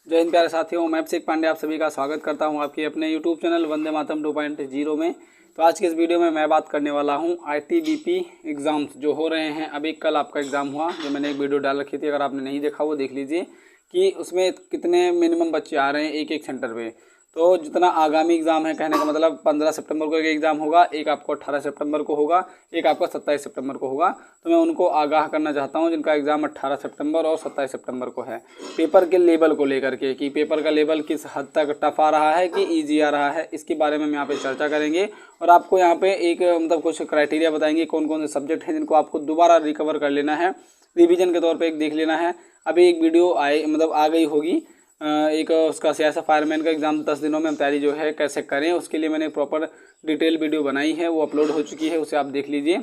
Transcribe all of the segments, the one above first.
जय हिंद प्यारे साथियों, मैं अभिषेक पांडे आप सभी का स्वागत करता हूं आपके अपने यूट्यूब चैनल वंदे मातरम 2.0 में। तो आज के इस वीडियो में मैं बात करने वाला हूं आईटीबीपी एग्ज़ाम्स जो हो रहे हैं। अभी कल आपका एग्ज़ाम हुआ, जो मैंने एक वीडियो डाल रखी थी, अगर आपने नहीं देखा वो देख लीजिए कि उसमें कितने मिनिमम बच्चे आ रहे हैं एक एक सेंटर पे। तो जितना आगामी एग्ज़ाम है, कहने का मतलब 15 सितंबर को एक एग्ज़ाम होगा, एक आपको 18 सितंबर को होगा, एक आपका 27 सितंबर को होगा। तो मैं उनको आगाह करना चाहता हूं जिनका एग्ज़ाम 18 सितंबर और 27 सितंबर को है, पेपर के लेवल को लेकर के, कि पेपर का लेवल किस हद तक टफ आ रहा है कि ईजी आ रहा है, इसके बारे में हम यहाँ पे चर्चा करेंगे। और आपको यहाँ पे एक कुछ क्राइटेरिया बताएंगे कौन कौन से सब्जेक्ट हैं जिनको आपको दोबारा रिकवर कर लेना है, रिविजन के तौर पर एक देख लेना है। अभी एक वीडियो आ गई होगी, एक उसका सीआईएसएफ फायरमैन का एग्ज़ाम 10 दिनों में हम तैयारी जो है कैसे करें, उसके लिए मैंने प्रॉपर डिटेल वीडियो बनाई है, वो अपलोड हो चुकी है, उसे आप देख लीजिए।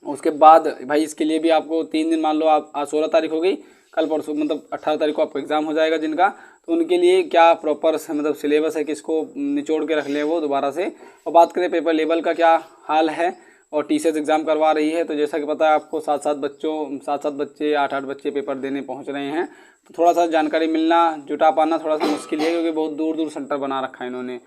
उसके बाद भाई इसके लिए भी आपको 3 दिन, मान लो आप आज 16 तारीख हो गई, कल परसों 18 तारीख को आपको एग्ज़ाम हो जाएगा जिनका, तो उनके लिए क्या प्रॉपर सिलेबस है, किसको निचोड़ के रख लें वो दोबारा से। और बात करें पेपर लेवल का क्या हाल है, और टीसीएस एग्ज़ाम करवा रही है, तो जैसा कि पता है आपको 7-7 बच्चे 8-8 बच्चे पेपर देने पहुंच रहे हैं। तो थोड़ा सा जानकारी मिलना, जुटा पाना थोड़ा सा मुश्किल है, क्योंकि बहुत दूर दूर सेंटर बना रखा है इन्होंने।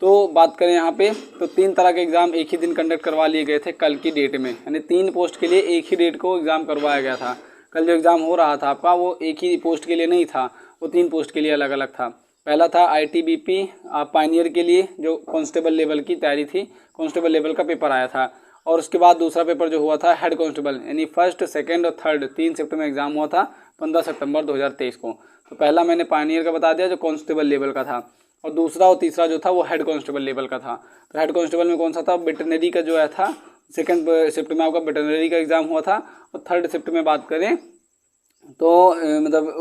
तो बात करें यहाँ पे, तो 3 तरह के एग्ज़ाम एक ही दिन कंडक्ट करवा लिए गए थे कल की डेट में, यानी 3 पोस्ट के लिए एक ही डेट को एग्ज़ाम करवाया गया था। कल जो एग्ज़ाम हो रहा था आपका, वो एक ही पोस्ट के लिए नहीं था, वो 3 पोस्ट के लिए अलग अलग था। पहला था आईटीबीपी पायनियर के लिए, जो कांस्टेबल लेवल की तैयारी थी, कांस्टेबल लेवल का पेपर आया था। और उसके बाद दूसरा पेपर जो हुआ था हेड कांस्टेबल, यानी फर्स्ट, सेकंड और थर्ड 3 शिफ्ट में एग्ज़ाम हुआ था 15 सितंबर 2023 को। तो पहला मैंने पायनियर का बता दिया जो कांस्टेबल लेवल का था, और दूसरा और तीसरा जो था वो हेड कांस्टेबल लेवल का था। तो हेड कांस्टेबल में कौन सा था, वेटरनरी का जो है था, सेकंड शिफ्ट में आपका वेटरनरी का एग्ज़ाम हुआ था। और थर्ड शिफ्ट में बात करें तो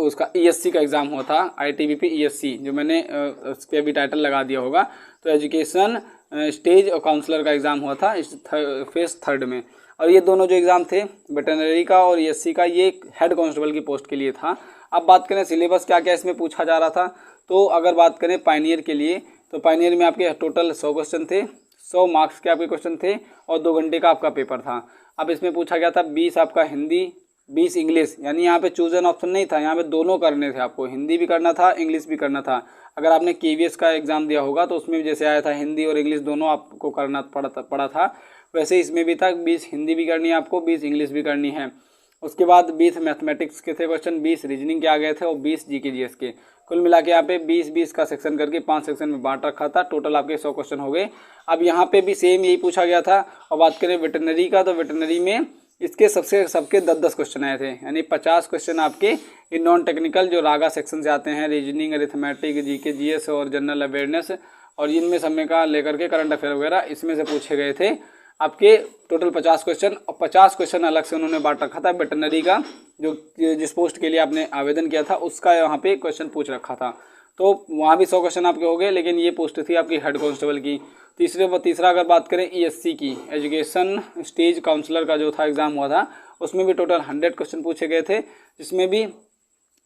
उसका ईएससी का एग्ज़ाम हुआ था, आईटीबीपी ईएससी, जो मैंने उस पर भी टाइटल लगा दिया होगा। तो एजुकेशन स्टेज और काउंसलर का एग्ज़ाम हुआ था इस फेज थर्ड में। और ये दोनों जो एग्ज़ाम थे, वेटरनरी का और ईएससी का, ये हेड कांस्टेबल की पोस्ट के लिए था। अब बात करें सिलेबस क्या क्या इसमें पूछा जा रहा था, तो अगर बात करें पायनियर के लिए, तो पायनियर में आपके टोटल 100 क्वेश्चन थे, 100 मार्क्स के आपके क्वेश्चन थे, और 2 घंटे का आपका पेपर था। अब इसमें पूछा गया था 20 आपका हिंदी, 20 इंग्लिश, यानी यहाँ पे चूज एन ऑप्शन नहीं था, यहाँ पे दोनों करने थे आपको, हिंदी भी करना था, इंग्लिश भी करना था। अगर आपने केवीएस का एग्ज़ाम दिया होगा तो उसमें भी जैसे आया था हिंदी और इंग्लिश दोनों आपको करना पड़ा था, वैसे इसमें भी था 20 हिंदी भी करनी है आपको, 20 इंग्लिश भी करनी है। उसके बाद 20 मैथमेटिक्स के थे क्वेश्चन, 20 रीजनिंग के आ गए थे, और 20 जीके जीएस के। कुल मिला के यहाँ पे 20-20 का सेक्शन करके 5 सेक्शन में बांट रखा था। टोटल आपके 100 क्वेश्चन हो गए। अब यहाँ पे भी सेम यही पूछा गया था। और बात करें वेटरनरी का, तो वेटरनरी में इसके सबके 10-10 क्वेश्चन आए थे, यानी 50 क्वेश्चन आपके इन नॉन टेक्निकल जो रागा सेक्शन से आते हैं, रीजनिंग, अरिथमेटिक, जीके जीएस और जनरल अवेयरनेस, और इनमें समय का लेकर के करंट अफेयर वगैरह, इसमें से पूछे गए थे आपके टोटल 50 क्वेश्चन। और 50 क्वेश्चन अलग से उन्होंने बांट रखा था वेटरनरी का, जो जिस पोस्ट के लिए आपने आवेदन किया था उसका यहाँ पे क्वेश्चन पूछ रखा था। तो वहाँ भी 100 क्वेश्चन आपके हो गए, लेकिन ये पोस्ट थी आपकी हेड कांस्टेबल की। तीसरा अगर बात करें ईएससी की, एजुकेशन स्टेज काउंसलर का जो था एग्ज़ाम हुआ था, उसमें भी टोटल 100 क्वेश्चन पूछे गए थे, जिसमें भी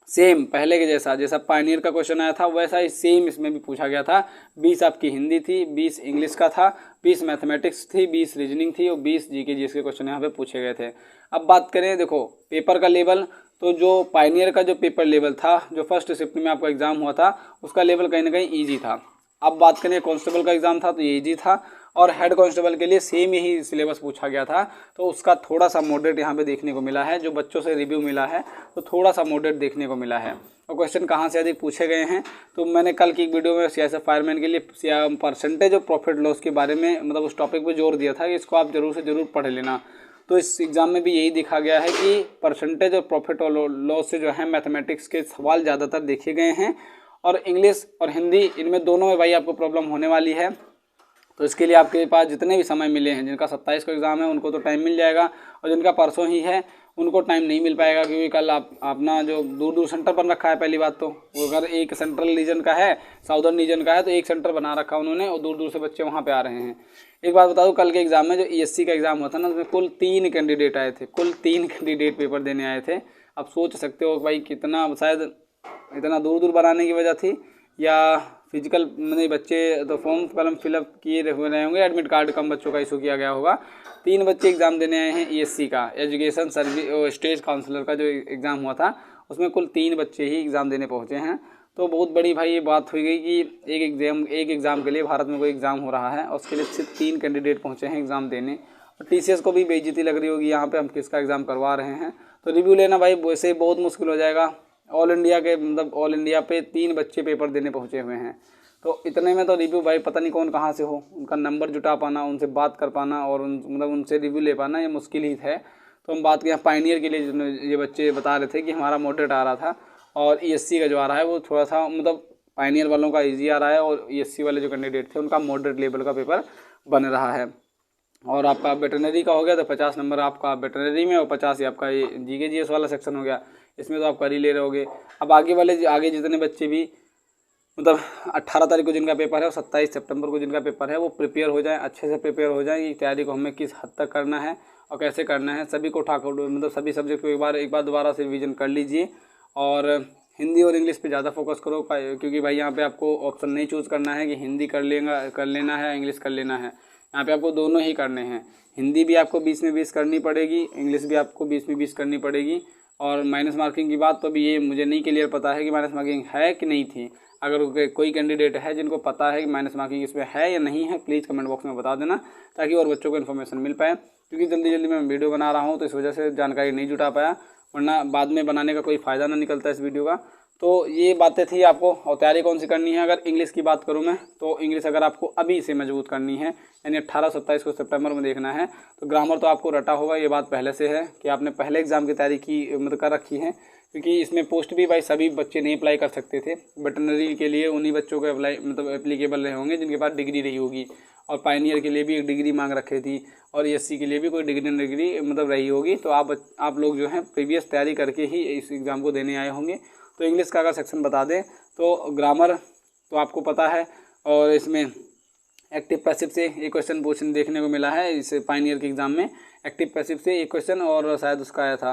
सेम पहले के जैसा पायनियर का क्वेश्चन आया था वैसा ही सेम इसमें भी पूछा गया था। 20 आपकी हिंदी थी, 20 इंग्लिश का था, 20 मैथमेटिक्स थी, 20 रीजनिंग थी, और 20 जीके जीएस के क्वेश्चन यहाँ पे पूछे गए थे। अब बात करें देखो पेपर का लेवल, तो जो पायनियर का जो पेपर लेवल था, जो फर्स्ट शिफ्ट में आपका एग्ज़ाम हुआ था, उसका लेवल कहीं ना कहीं ईजी था। अब बात करें कांस्टेबल का एग्ज़ाम था तो ये ईजी था, और हेड कांस्टेबल के लिए सेम यही सिलेबस पूछा गया था, तो उसका थोड़ा सा मॉडरेट यहाँ पे देखने को मिला है। जो बच्चों से रिव्यू मिला है तो थोड़ा सा मॉडरेट देखने को मिला है। और क्वेश्चन कहाँ से अधिक पूछे गए हैं, तो मैंने कल की एक वीडियो में सीआईएसएफ फायरमैन के लिए परसेंटेज ऑफ प्रॉफिट लॉस के बारे में उस टॉपिक पर जोर दिया था कि इसको आप जरूर से ज़रूर पढ़ लेना। तो इस एग्ज़ाम में भी यही देखा गया है कि परसेंटेज ऑफ प्रॉफिट और लॉस से जो है मैथमेटिक्स के सवाल ज़्यादातर देखे गए हैं, और इंग्लिश और हिंदी, इनमें दोनों में भाई आपको प्रॉब्लम होने वाली है। तो इसके लिए आपके पास जितने भी समय मिले हैं, जिनका 27 को एग्ज़ाम है उनको तो टाइम मिल जाएगा, और जिनका परसों ही है उनको टाइम नहीं मिल पाएगा, क्योंकि कल आप अपना जो दूर दूर सेंटर बन रखा है। पहली बात तो वो अगर एक सेंट्रल रीजन का है, साउदर्न रीजन का है, तो एक सेंटर बना रखा उन्होंने, और दूर दूर से बच्चे वहाँ पे आ रहे हैं। एक बात बता दूँ, कल के एग्ज़ाम में जो ईएससी का एग्ज़ाम हुआ था ना, उसमें कुल 3 कैंडिडेट आए थे, कुल 3 कैंडिडेट पेपर देने आए थे। आप सोच सकते हो भाई कितना, शायद इतना दूर दूर बनाने की वजह थी, या फिजिकल नहीं, बच्चे तो फॉर्म कलम फिलअप किए रहे होंगे, एडमिट कार्ड कम बच्चों का इशू किया गया होगा। 3 बच्चे एग्ज़ाम देने आए हैं ईएससी का, एजुकेशन सर्विस स्टेज काउंसलर का जो एग्ज़ाम हुआ था, उसमें कुल 3 बच्चे ही एग्ज़ाम देने पहुँचे हैं। तो बहुत बड़ी भाई ये बात हुई गई कि एक एग्ज़ाम के लिए भारत में कोई एग्ज़ाम हो रहा है और उसके लिए सिर्फ 3 कैंडिडेट पहुँचे हैं एग्ज़ाम देने। और TCS को भी बेइज्जती लग रही होगी यहाँ पे हम किसका एग्ज़ाम करवा रहे हैं। तो रिव्यू लेना भाई वैसे ही बहुत मुश्किल हो जाएगा। ऑल इंडिया पे 3 बच्चे पेपर देने पहुँचे हुए हैं, तो इतने में तो रिव्यू भाई पता नहीं कौन कहाँ से हो, उनका नंबर जुटा पाना, उनसे बात कर पाना और उनसे रिव्यू ले पाना ये मुश्किल ही है। तो हम बात करें पायनियर के लिए, ये बच्चे बता रहे थे कि हमारा मॉडरेट आ रहा था और ESC का जो आ रहा है वो थोड़ा सा पायनियर वालों का ईजी आ रहा है और ESC वाले जो कैंडिडेट थे उनका मॉडरेट लेवल का पेपर बन रहा है। और आपका वेटरनरी का हो गया तो 50 नंबर आपका वेटरनरी में और 50 ही आपका ये GK GS वाला सेक्शन हो गया, इसमें तो आप कर ही ले रहे होगे। अब आगे जितने बच्चे भी 18 तारीख को जिनका पेपर है और 27 सितंबर को जिनका पेपर है वो प्रिपेयर हो जाएं, अच्छे से प्रिपेयर हो जाएं कि तैयारी को हमें किस हद तक करना है और कैसे करना है। सभी को सभी सब्जेक्ट को एक बार दोबारा से रिवीजन कर लीजिए और हिंदी और इंग्लिश पे ज़्यादा फोकस करो, क्योंकि भाई यहाँ पे आपको ऑप्शन नहीं चूज़ करना है कि हिंदी कर लेना है, इंग्लिश कर लेना है। यहाँ पे आपको दोनों ही करने हैं। हिंदी भी आपको 20 में 20 करनी पड़ेगी, इंग्लिश भी आपको 20 में 20 करनी पड़ेगी। और माइनस मार्किंग की बात तो अभी ये मुझे नहीं क्लियर पता है कि माइनस मार्किंग है कि नहीं थी। अगर कोई कैंडिडेट है जिनको पता है कि माइनस मार्किंग इसमें है या नहीं है, प्लीज़ कमेंट बॉक्स में बता देना ताकि और बच्चों को इन्फॉर्मेशन मिल पाए। क्योंकि जल्दी मैं वीडियो बना रहा हूँ तो इस वजह से जानकारी नहीं जुटा पाया, वरना बाद में बनाने का कोई फ़ायदा ना निकलता इस वीडियो का। तो ये बातें थी आपको। और तैयारी कौन सी करनी है, अगर इंग्लिश की बात करूँ मैं तो इंग्लिश अगर आपको अभी से मजबूत करनी है यानी 18-27 को सितंबर में देखना है तो ग्रामर तो आपको रटा होगा, ये बात पहले से है कि आपने पहले एग्ज़ाम की तैयारी की कर रखी है। क्योंकि इसमें पोस्ट भी भाई सभी बच्चे नहीं अप्लाई कर सकते थे। वेटरनरी के लिए उन्हीं बच्चों को एप्लीकेबल रहे होंगे जिनके पास डिग्री रही होगी, और पायनियर के लिए भी एक डिग्री मांग रखी थी, और ESC के लिए भी कोई डिग्री रही होगी। तो आप लोग जो हैं प्रीवियस तैयारी करके ही इस एग्ज़ाम को देने आए होंगे। तो इंग्लिश का अगर सेक्शन बता दें तो ग्रामर तो आपको पता है, और इसमें एक्टिव पैसिव से एक क्वेश्चन पूछने देखने को मिला है इस पायनियर के एग्ज़ाम में। एक्टिव पैसिव से एक क्वेश्चन और शायद उसका आया था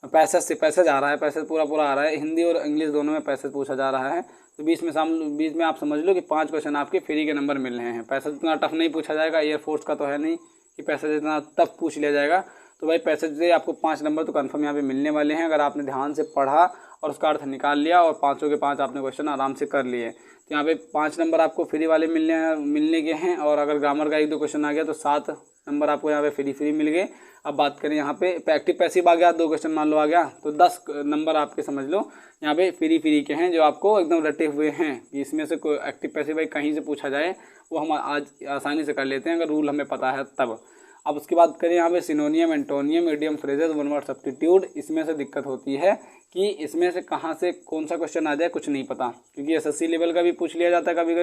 पैसेज आ रहा है, पैसेज पूरा आ रहा है। हिंदी और इंग्लिश दोनों में पैसेज पूछा जा रहा है। तो 20 में आप समझ लो कि 5 क्वेश्चन आपके फ्री के नंबर मिल रहे हैं। पैसेज इतना टफ नहीं पूछा जाएगा, एयरफोर्स का तो है नहीं कि पैसेज इतना टफ पूछ लिया जाएगा। तो भाई पैसेज से आपको 5 नंबर तो कन्फर्म यहाँ पे मिलने वाले हैं अगर आपने ध्यान से पढ़ा और उसका अर्थ निकाल लिया और 5 के 5 आपने क्वेश्चन आराम से कर लिए। तो यहाँ पे 5 नंबर आपको फ्री वाले मिलने के हैं, और अगर ग्रामर का 1-2 क्वेश्चन आ गया तो 7 नंबर आपको यहाँ पे फ्री मिल गए। अब बात करें यहाँ पे एक्टिव पैसिव आ गया, 2 क्वेश्चन मान लो आ गया तो 10 नंबर आपके समझ लो यहाँ पे फ्री के हैं जो आपको एकदम रटे हुए हैं कि इसमें से कोई एक्टिव पैसिव भाई कहीं से पूछा जाए वो हम आज आसानी से कर लेते हैं अगर रूल हमें पता है तब। अब उसकी बात करें यहाँ पे सिनोनियम, antonym, idiom, phrases, one word substitute, इसमें से दिक्कत होती है कि इसमें से कहाँ से कौन सा क्वेश्चन आ जाए कुछ नहीं पता, क्योंकि SSC लेवल का भी पूछ लिया जाता है कभी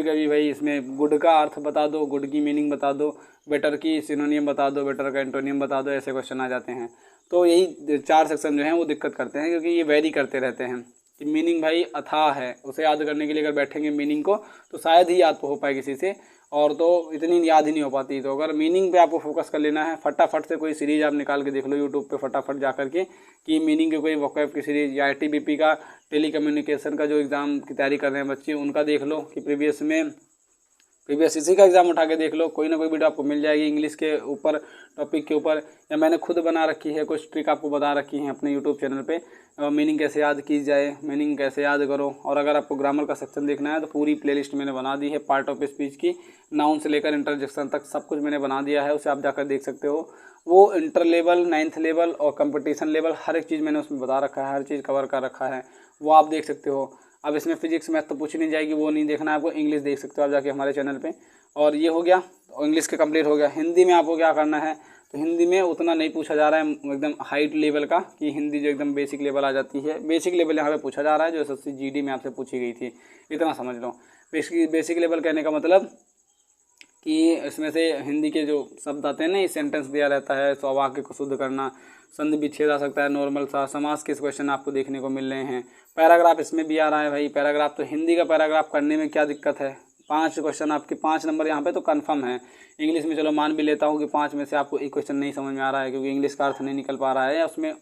कभी भाई इसमें गुड का अर्थ बता दो, गुड की मीनिंग बता दो, बेटर की सिनोनियम बता दो, बेटर का एंटोनियम बता दो, ऐसे क्वेश्चन आ जाते हैं। तो यही 4 सेक्शन जो हैं वो दिक्कत करते हैं, क्योंकि ये वेरी करते रहते हैं कि मीनिंग भाई अथाह है, उसे याद करने के लिए अगर बैठेंगे मीनिंग को तो शायद ही याद हो पाए किसी से, और तो इतनी याद ही नहीं हो पाती। तो अगर मीनिंग पे आपको फोकस कर लेना है, फटाफट से कोई सीरीज़ आप निकाल के देख लो यूट्यूब पे फटाफट जा करके कि मीनिंग के कोई वोकैब की सीरीज़, या ITBP का टेली कम्युनिकेशन का जो एग्ज़ाम की तैयारी कर रहे हैं बच्चे उनका देख लो कि प्रीवियस इसी का एग्ज़ाम उठा के देख लो, कोई ना कोई वीडियो आपको मिल जाएगी इंग्लिश के ऊपर टॉपिक के ऊपर, या मैंने खुद बना रखी है कुछ ट्रिक आपको बता रखी है अपने यूट्यूब चैनल पे, मीनिंग कैसे याद की जाए, मीनिंग कैसे याद करो। और अगर आपको ग्रामर का सेक्शन देखना है तो पूरी प्लेलिस्ट मैंने बना दी है, पार्ट ऑफ स्पीच की, नाउन से लेकर इंटरजेक्शन तक सब कुछ मैंने बना दिया है, उसे आप जाकर देख सकते हो। वो इंटर लेवल, 9th लेवल और कंपटीशन लेवल हर एक चीज़ मैंने उसमें बता रखा है, हर चीज़ कवर कर रखा है, वो आप देख सकते हो। अब इसमें फिजिक्स मैथ तो पूछी नहीं जाएगी, वो नहीं देखना है आपको, इंग्लिश देख सकते हो आप जाके हमारे चैनल पे। और ये हो गया, इंग्लिश का कंप्लीट हो गया। हिंदी में आपको क्या करना है, तो हिंदी में उतना नहीं पूछा जा रहा है एकदम हाइट लेवल का, कि हिंदी जो एकदम बेसिक लेवल आ जाती है, बेसिक लेवल यहाँ पे पूछा जा रहा है जो SSC GD में आपसे पूछी गई थी, इतना समझ लो। बेसिक लेवल कहने का मतलब कि इसमें से हिंदी के जो शब्द आते हैं ना, सेंटेंस दिया रहता है, तो वाक्य को शुद्ध करना, संधि विच्छेद आ सकता है, नॉर्मल सा, समास के क्वेश्चन आपको देखने को मिल रहे हैं, पैराग्राफ इसमें भी आ रहा है भाई। पैराग्राफ तो हिंदी का पैराग्राफ करने में क्या दिक्कत है, 5 क्वेश्चन आपके 5 नंबर यहाँ पे तो कंफर्म है। इंग्लिश में चलो मान भी लेता हूँ कि 5 में से आपको एक क्वेश्चन नहीं समझ में आ रहा है क्योंकि इंग्लिश का अर्थ नहीं निकल पा रहा है या उसमें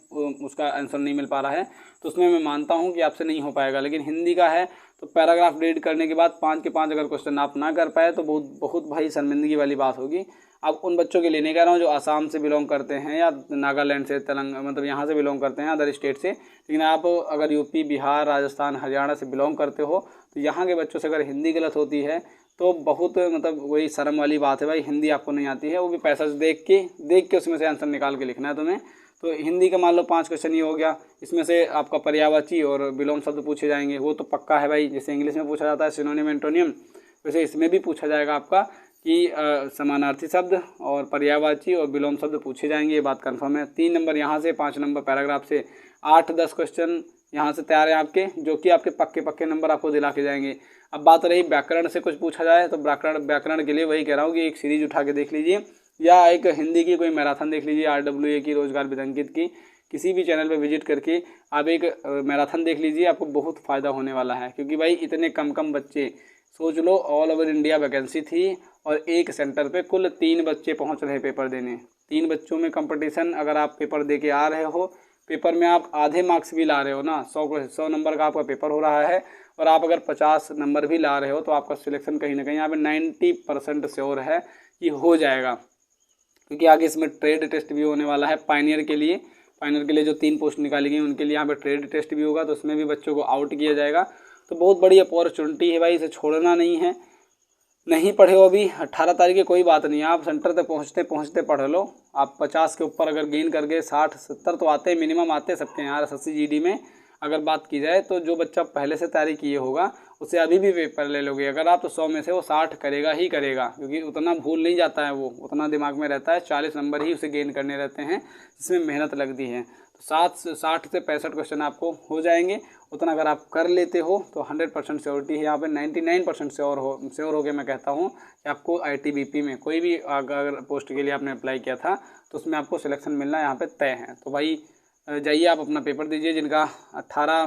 उसका आंसर नहीं मिल पा रहा है, तो उसमें मैं मानता हूँ कि आपसे नहीं हो पाएगा। लेकिन हिंदी का है तो पैराग्राफ रीड करने के बाद 5 के 5 अगर क्वेश्चन आप ना कर पाए तो बहुत भाई शर्मिंदगी वाली बात होगी। अब उन बच्चों के लिए नहीं कह रहा हूँ जो आसाम से बिलोंग करते हैं या नागालैंड से, तेलंगाना, मतलब यहाँ से बिलोंग करते हैं अदर स्टेट से। लेकिन आप अगर यूपी, बिहार, राजस्थान, हरियाणा से बिलोंग करते हो तो यहाँ के बच्चों से अगर हिंदी गलत होती है तो बहुत मतलब वही शर्म वाली बात है भाई, हिंदी आपको नहीं आती है, वो भी पैसा देख के उसमें से आंसर निकाल के लिखना है तुम्हें। तो हिंदी का मान लो 5 क्वेश्चन ये हो गया, इसमें से आपका पर्यायवाची और विलोम शब्द पूछे जाएंगे, वो तो पक्का है भाई। जैसे इंग्लिश में पूछा जाता है सिनोनिम एंटोनियम, वैसे इसमें भी पूछा जाएगा आपका कि समानार्थी शब्द और पर्यायवाची और विलोम शब्द पूछे जाएंगे, ये बात कन्फर्म है। 3 नंबर यहाँ से, 5 नंबर पैराग्राफ से, 8-10 क्वेश्चन यहाँ से तैयार हैं आपके, जो कि आपके पक्के नंबर आपको दिला के जाएंगे। अब बात रही व्याकरण से कुछ पूछा जाए तो व्याकरण के लिए वही कह रहा हूँ कि एक सीरीज उठा के देख लीजिए, या एक हिंदी की कोई मैराथन देख लीजिए, RWA की, रोजगार विदंकित की, किसी भी चैनल पे विजिट करके आप एक मैराथन देख लीजिए, आपको बहुत फ़ायदा होने वाला है। क्योंकि भाई इतने कम बच्चे, सोच लो ऑल ओवर इंडिया वैकेंसी थी और एक सेंटर पे कुल 3 बच्चे पहुंच रहे पेपर देने। 3 बच्चों में कंपटीशन, अगर आप पेपर दे के आ रहे हो, पेपर में आप आधे मार्क्स भी ला रहे हो ना, 100 नंबर का आपका पेपर हो रहा है, और आप अगर 50 नंबर भी ला रहे हो तो आपका सिलेक्शन कहीं ना कहीं यहाँ पे 90% श्योर है कि हो जाएगा। क्योंकि आगे इसमें ट्रेड टेस्ट भी होने वाला है पायनियर के लिए जो 3 पोस्ट निकाली गई उनके लिए यहाँ पे ट्रेड टेस्ट भी होगा, तो उसमें भी बच्चों को आउट किया जाएगा। तो बहुत बड़ी अपॉर्चुनिटी है भाई, इसे छोड़ना नहीं है। नहीं पढ़े हो अभी, 18 तारीख की कोई बात नहीं है, आप सेंटर तक पहुँचते पढ़ लो। आप 50 के ऊपर अगर गेन करके 60-70 तो आते हैं, मिनिमम आते हैं सबके यहाँ SSC GD में अगर बात की जाए। तो जो बच्चा पहले से तैयारी किए होगा उसे अभी भी पेपर ले लोगे अगर आप, तो 100 में से वो 60 करेगा ही करेगा, क्योंकि उतना भूल नहीं जाता है, वो उतना दिमाग में रहता है। 40 नंबर ही उसे गेन करने रहते हैं, जिसमें मेहनत लगती है। तो 60 से 65 क्वेश्चन आपको हो जाएंगे। उतना अगर आप कर लेते हो तो 100% श्योरिटी है यहाँ पे, 99% श्योर हो के मैं कहता हूँ कि आपको ITBP में कोई भी अगर पोस्ट के लिए आपने अप्लाई किया था तो उसमें आपको सिलेक्शन मिलना यहाँ पे तय है। तो भाई जाइए आप अपना पेपर दीजिए। जिनका 18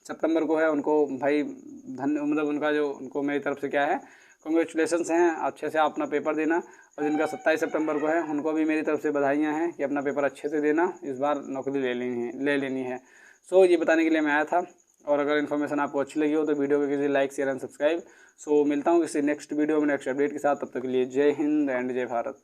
सितंबर को है उनको भाई मतलब उनको मेरी तरफ से क्या है, कॉन्ग्रेचुलेसन्स हैं, अच्छे से आप अपना पेपर देना। और जिनका 27 सितंबर को है उनको भी मेरी तरफ से बधाइयाँ हैं कि अपना पेपर अच्छे से देना, इस बार नौकरी ले लेनी है। सो ये बताने के लिए मैं आया था। और अगर इन्फॉर्मेशन आपको अच्छी लगी हो तो वीडियो को कीजिए लाइक, शेयर एंड सब्सक्राइब। सो मिलता हूँ किसी नेक्स्ट वीडियो में नेक्स्ट अपडेट के साथ, तब तक के लिए जय हिंद एंड जय भारत।